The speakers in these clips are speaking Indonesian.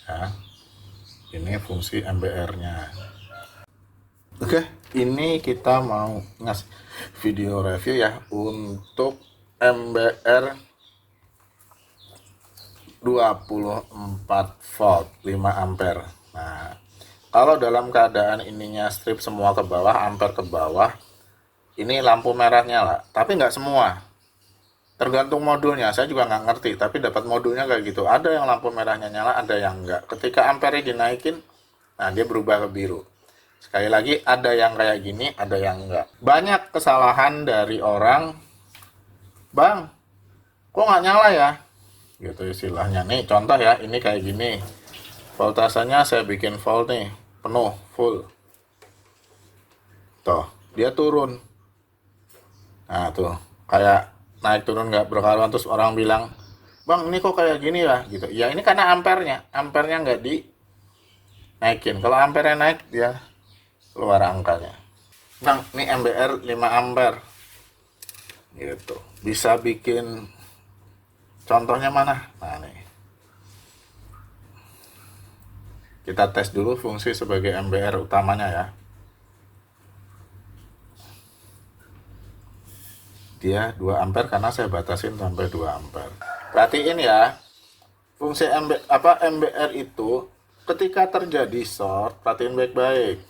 Ya, ini fungsi MBR-nya. Oke, ini kita mau ngasih video review ya untuk MBR 24 volt 5 ampere. Nah, kalau dalam keadaan ininya strip semua ke bawah, ampere ke bawah, ini lampu merah nyala, tapi nggak semua. Tergantung modulnya, saya juga nggak ngerti, tapi dapat modulnya kayak gitu. Ada yang lampu merahnya nyala, ada yang enggak. Ketika ampere dinaikin, nah dia berubah ke biru. Sekali lagi, ada yang kayak gini, ada yang enggak. Banyak kesalahan dari orang, bang, kok nggak nyala ya? Gitu istilahnya. Nih contoh ya, ini kayak gini. Voltasenya saya bikin volt nih, penuh, full. Tuh, dia turun. Nah tuh, kayak naik turun nggak berkaruan, terus orang bilang, bang ini kok kayak gini ya gitu. Ya ini karena ampernya nggak dinaikin. Kalau ampernya naik dia keluar angkanya. Bang ini MBR 5 ampere gitu. Bisa bikin contohnya mana? Nah nih, kita tes dulu fungsi sebagai MBR utamanya ya. Dia 2 ampere karena saya batasin sampai 2 ampere. Perhatiin ya, fungsi MBR itu ketika terjadi short, perhatiin baik-baik.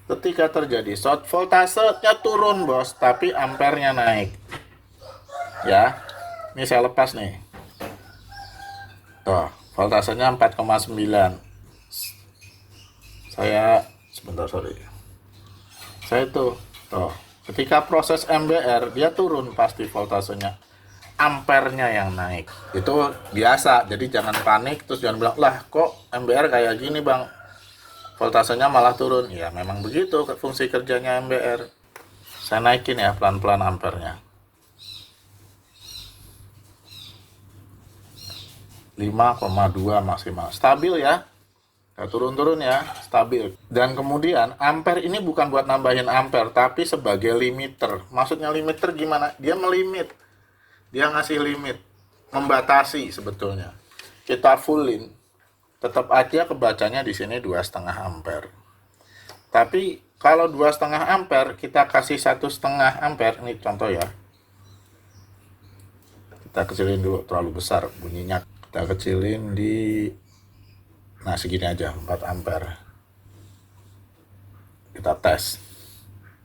Ketika terjadi short, voltasenya turun bos, tapi ampernya naik. Ya, ini saya lepas nih. Tuh, voltasenya 4,9. Saya sebentar, sorry. Saya tuh, ketika proses MBR dia turun pasti voltasenya, ampernya yang naik. Itu biasa, jadi jangan panik terus jangan bilang, lah kok MBR kayak gini bang, voltasenya malah turun. Ya memang begitu fungsi kerjanya MBR. Saya naikin ya pelan-pelan ampernya. 5,2 maksimal. Stabil ya. Nggak turun-turun ya, stabil. Dan kemudian ampere ini bukan buat nambahin ampere, tapi sebagai limiter. Maksudnya limiter gimana? Dia melimit. Dia ngasih limit. Membatasi sebetulnya. Kita fullin, tetap aja kebacanya di sini 2,5 ampere. Tapi kalau 2,5 ampere kita kasih 1,5 ampere, ini contoh ya. Kita kecilin dulu, terlalu besar bunyinya. Kita kecilin di, nah segini aja, 4 ampere. Kita tes.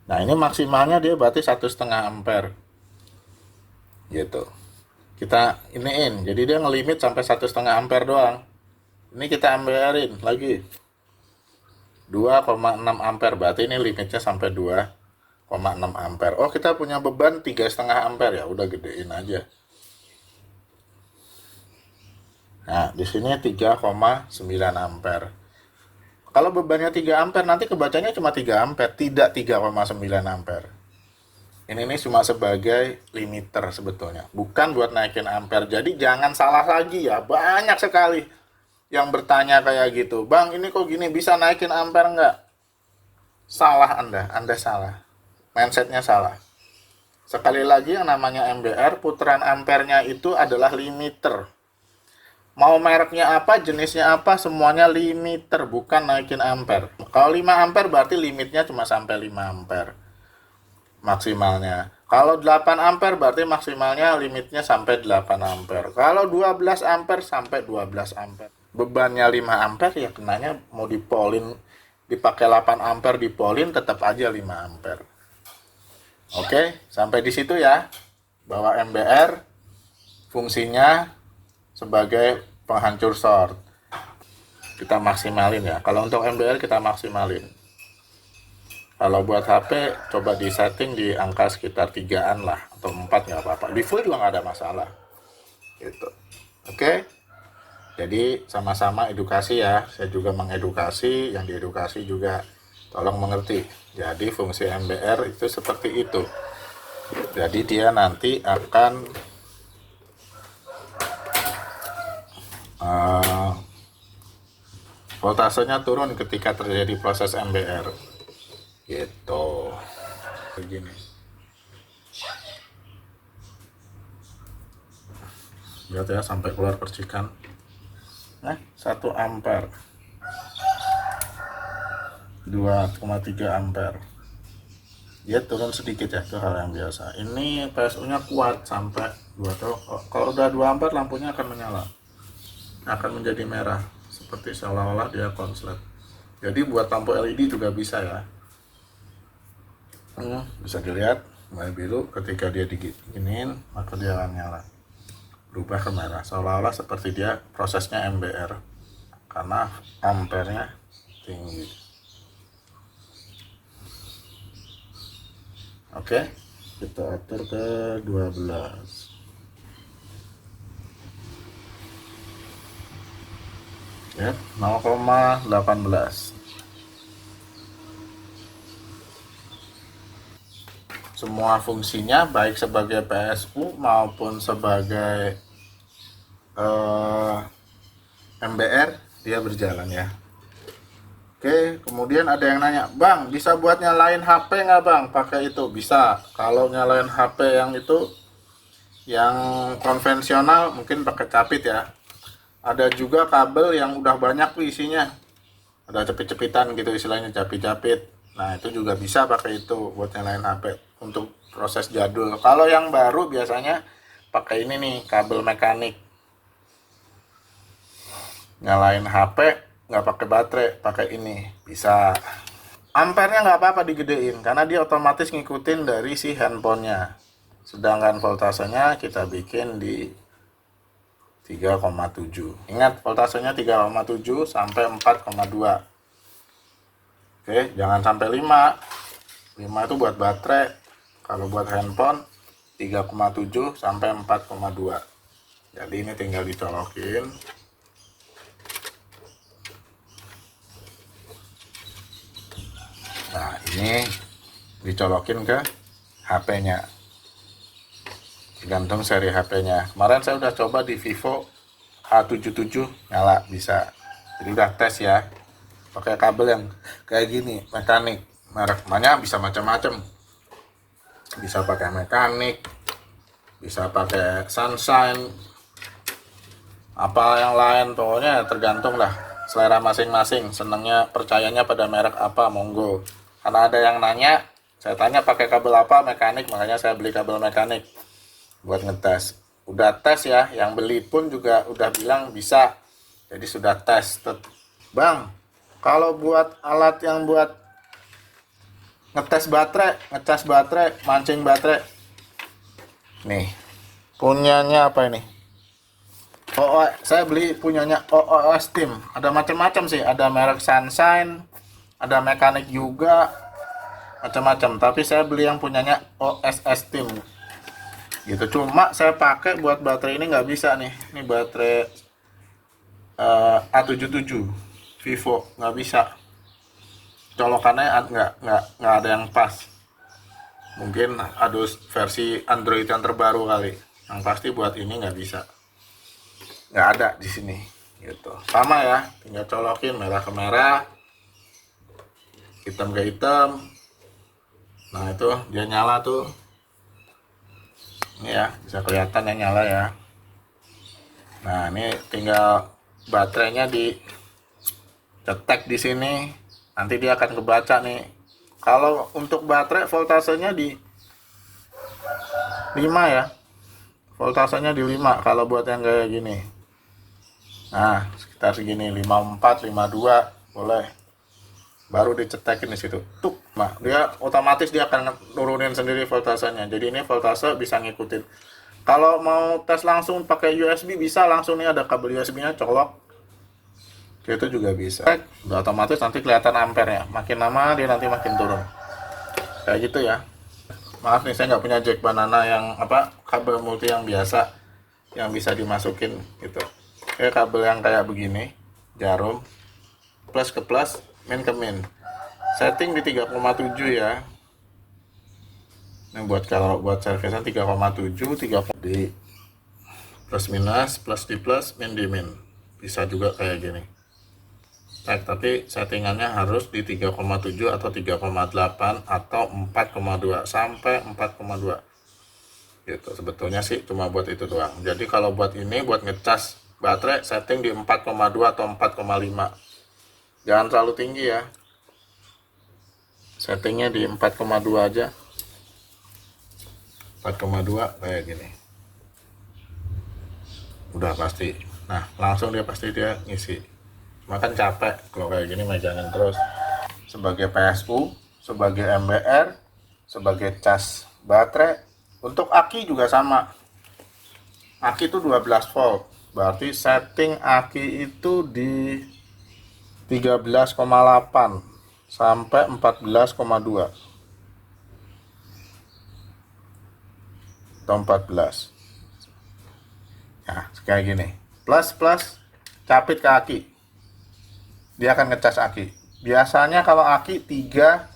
Nah ini maksimalnya dia berarti 1,5 ampere. Gitu. Kita iniin, jadi dia ngelimit sampai 1,5 ampere doang. Ini kita amberin lagi 2,6 ampere, berarti ini limitnya sampai 2,6 ampere. Oh kita punya beban 3,5 ampere, ya udah gedein aja. Nah di sini 3,9 ampere. Kalau bebannya 3 ampere nanti kebacanya cuma 3 ampere, tidak 3,9 ampere. Ini cuma sebagai limiter sebetulnya, bukan buat naikin ampere. Jadi jangan salah lagi ya, banyak sekali yang bertanya kayak gitu, bang ini kok gini bisa naikin ampere nggak? Salah Anda salah, mindsetnya salah. Sekali lagi yang namanya MBR, putaran ampernya itu adalah limiter. Mau mereknya apa, jenisnya apa, semuanya limiter, bukan naikin ampere. Kalau 5 ampere berarti limitnya cuma sampai 5 ampere maksimalnya. Kalau 8 ampere berarti maksimalnya limitnya sampai 8 ampere. Kalau 12 ampere sampai 12 ampere. Bebannya 5 ampere ya kenanya mau dipolin, dipakai 8 ampere dipolin tetap aja 5 ampere. Oke, sampai di situ ya. Bahwa MBR fungsinya sebagai penghancur short. Kita maksimalin ya. Kalau untuk MBR kita maksimalin. Kalau buat HP coba di setting di angka sekitar 3-an lah, atau 4 nggak apa-apa. Di full juga nggak ada masalah. Gitu. Oke. Jadi sama-sama edukasi ya. Saya juga mengedukasi, yang diedukasi juga tolong mengerti. Jadi fungsi MBR itu seperti itu. Jadi dia nanti akan voltasenya turun ketika terjadi proses MBR. Gitu. Begini. Lihat ya sampai keluar percikan. Nah, 1 ampere, 2,3 ampere. Dia turun sedikit ya, itu hal yang biasa. Ini PSU nya kuat sampai 2 tuh. Kalau udah 2 ampere lampunya akan menyala, akan menjadi merah seperti seolah-olah dia konslet. Jadi buat lampu LED juga bisa ya. Bisa dilihat mulai biru, ketika dia diginiin maka dia akan nyala, berubah ke merah, seolah-olah seperti dia prosesnya MBR karena ampernya tinggi. Oke, kita atur ke 12 ya, 0,18. Semua fungsinya baik sebagai PSU maupun sebagai MBR dia berjalan ya. Oke, kemudian ada yang nanya, Bang, bisa buat nyalain HP nggak Bang pakai itu? Bisa. Kalau nyalain HP yang itu, yang konvensional mungkin pakai capit ya. Ada juga kabel yang udah banyak tuh isinya, ada cepit-cepitan gitu istilahnya, capit-capit. Nah itu juga bisa pakai itu buat nyalain HP untuk proses jadul. Kalau yang baru biasanya pakai ini nih, kabel mekanik. Nyalain HP nggak pakai baterai, pakai ini bisa. Ampernya nggak apa-apa digedein karena dia otomatis ngikutin dari si handphonenya. Sedangkan voltasenya kita bikin di 3,7. Ingat voltasenya 3,7 sampai 4,2. Oke, jangan sampai 5. 5 itu buat baterai. Kalau buat handphone 3,7 sampai 4,2. Jadi ini tinggal dicolokin. Nah, ini dicolokin ke HP-nya. Tergantung seri HP-nya. Kemarin saya udah coba di Vivo H77 nyala bisa. Jadi udah tes ya. Pakai kabel yang kayak gini, mekanik. Mereknya bisa macam-macam. Bisa pakai mekanik, bisa pakai sunshine, apa yang lain, pokoknya tergantung lah selera masing-masing. Senangnya percayanya pada merek apa, monggo. Karena ada yang nanya, saya tanya pakai kabel apa, mekanik, makanya saya beli kabel mekanik buat ngetes. Udah tes ya, yang beli pun juga udah bilang bisa. Jadi sudah tes. Bang, kalau buat alat yang buat ngetes baterai, ngecas baterai, mancing baterai, nih punyanya apa ini? Saya beli punyanya OOS Team. Ada macam-macam sih, ada merek Sunshine, ada mekanik juga, macam-macam. Tapi saya beli yang punyanya OSS Team. Gitu. Cuma saya pakai buat baterai ini nggak bisa nih. Ini baterai A77 Vivo, nggak bisa. Colokannya nggak ada yang pas. Mungkin ada versi Android yang terbaru kali. Yang pasti buat ini nggak bisa. Nggak ada di sini. Gitu. Sama ya, tinggal colokin merah ke merah, hitam ke hitam. Nah itu dia nyala tuh. Ini ya, bisa kelihatan yang nyala ya. Nah ini tinggal baterainya di cetek di sini, nanti dia akan kebaca nih. Kalau untuk baterai voltasenya di 5 ya, voltasenya di 5 kalau buat yang kayak gini. Nah sekitar segini, 54, 52 boleh. Baru dicetekin di situ. Tuh, nah dia otomatis dia akan nurunin sendiri voltasenya. Jadi ini voltase bisa ngikutin. Kalau mau tes langsung pakai USB bisa, langsung nih ada kabel USB-nya colok. Itu juga bisa. Udah otomatis nanti kelihatan ampernya. Makin lama dia nanti makin turun. Kayak gitu ya. Maaf nih saya nggak punya jack banana yang kabel multi yang biasa yang bisa dimasukin gitu. Kayak kabel yang kayak begini, jarum, plus ke plus, min ke min. Setting di 3,7 ya. Ini kalau buat servisan 3,7, 3 di plus minus, plus di plus, min di min. Bisa juga kayak gini. Tapi settingannya harus di 3,7 atau 3,8 atau 4,2 sampai 4,2 gitu. Sebetulnya sih cuma buat itu doang. Jadi kalau buat ini buat ngecas baterai setting di 4,2 atau 4,5. Jangan terlalu tinggi ya, settingnya di 4,2 aja, 4,2 kayak gini udah pasti. Nah langsung dia pasti dia ngisi, makan capek kalau kayak gini megangin terus. Sebagai PSU, sebagai MBR, sebagai cas baterai. Untuk aki juga sama, aki itu 12 volt, berarti setting aki itu di 13,8 sampai 14,2 atau 14. Nah kayak gini, plus capit ke aki, dia akan ngecas aki. Biasanya kalau aki 3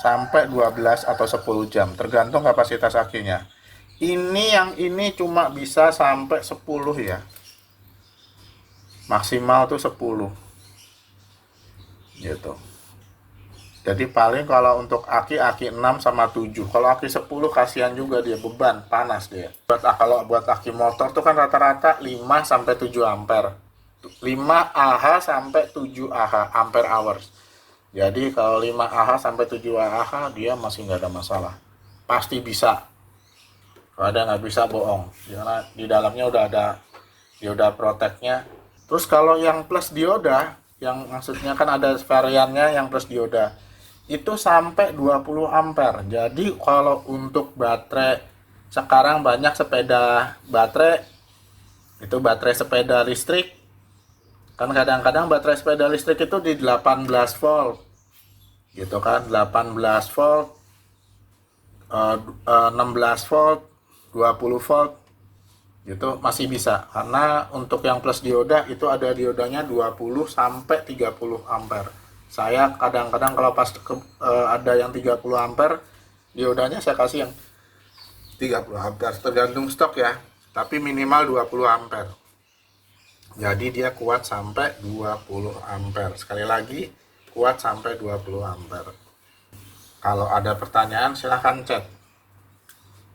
sampai 12 atau 10 jam tergantung kapasitas akinya. Ini cuma bisa sampai 10 ya, maksimal tuh 10 gitu. Jadi paling kalau untuk aki 6 sama 7. Kalau aki 10 kasihan juga, dia beban, panas dia. Kalau buat aki motor tuh kan rata-rata 5 sampai 7 ampere. 5 Ah sampai 7 Ah, ampere hours. Jadi kalau 5 Ah sampai 7 Ah dia masih nggak ada masalah. Pasti bisa. Kalau ada nggak bisa bohong. Karena di dalamnya udah ada dioda protectnya. Terus kalau yang plus dioda, yang maksudnya kan ada variannya yang plus dioda, itu sampai 20 ampere. Jadi kalau untuk baterai, sekarang banyak sepeda baterai, itu baterai sepeda listrik. Kan kadang-kadang baterai sepeda listrik itu di 18 volt. Gitu kan, 18 volt, 16 volt, 20 volt. Gitu masih bisa. Karena untuk yang plus dioda itu ada diodanya 20 sampai 30 ampere. Saya kadang-kadang kalau pas ada yang 30 ampere, diodanya saya kasih yang 30 ampere, tergantung stok ya, tapi minimal 20 ampere. Jadi dia kuat sampai 20 ampere. Sekali lagi, kuat sampai 20 ampere. Kalau ada pertanyaan silahkan chat.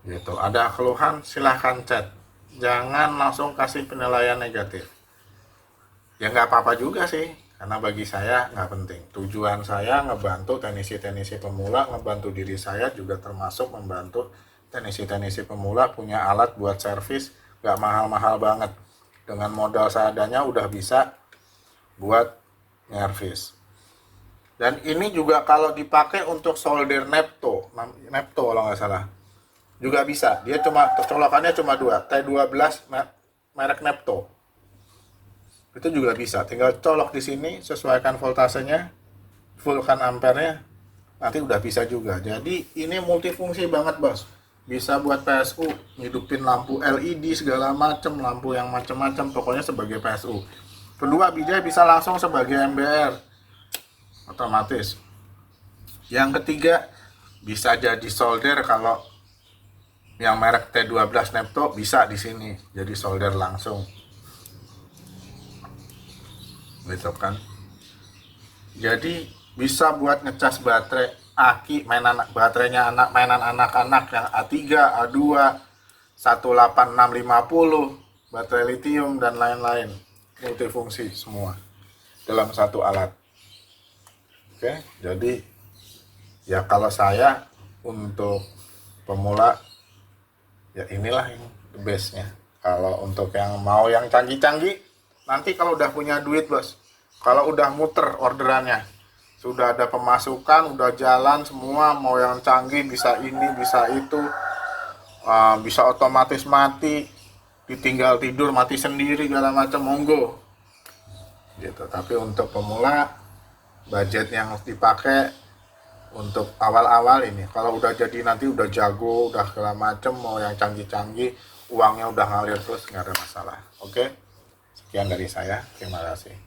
Gitu. Ada keluhan silahkan chat. Jangan langsung kasih penilaian negatif. Ya nggak apa-apa juga sih, karena bagi saya nggak penting. Tujuan saya ngebantu teknisi-teknisi pemula, ngebantu diri saya juga termasuk membantu teknisi-teknisi pemula punya alat buat servis nggak mahal-mahal banget. Dengan modal seadanya udah bisa buat servis. Dan ini juga kalau dipakai untuk solder Nepto kalau nggak salah, juga bisa. Dia cuma colokannya cuma 2, T12 merek Nepto. Itu juga bisa, tinggal colok di sini, sesuaikan voltasenya, fullkan ampernya, nanti udah bisa juga. Jadi ini multifungsi banget bos, bisa buat PSU, hidupin lampu LED segala macam, lampu yang macam-macam, pokoknya sebagai PSU. Kedua, dia bisa langsung sebagai MBR otomatis. Yang ketiga, bisa jadi solder. Kalau yang merek T12 Nepto bisa di sini jadi solder langsung gitu kan. Jadi bisa buat ngecas baterai aki, baterainya mainan anak-anak yang A3, A2, 18650, baterai lithium dan lain-lain, multifungsi semua dalam satu alat. Oke, jadi ya kalau saya untuk pemula ya inilah yang the bestnya. Kalau untuk yang mau yang canggih-canggih, nanti kalau udah punya duit bos, kalau udah muter orderannya, sudah ada pemasukan, udah jalan semua, mau yang canggih bisa ini, bisa itu, bisa otomatis mati, ditinggal tidur mati sendiri segala macam, monggo gitu. Tapi untuk pemula, budget yang harus dipakai untuk awal-awal ini, kalau udah jadi nanti udah jago, udah segala macam, mau yang canggih-canggih, uangnya udah ngalir terus, nggak ada masalah. Oke, sekian dari saya, terima kasih.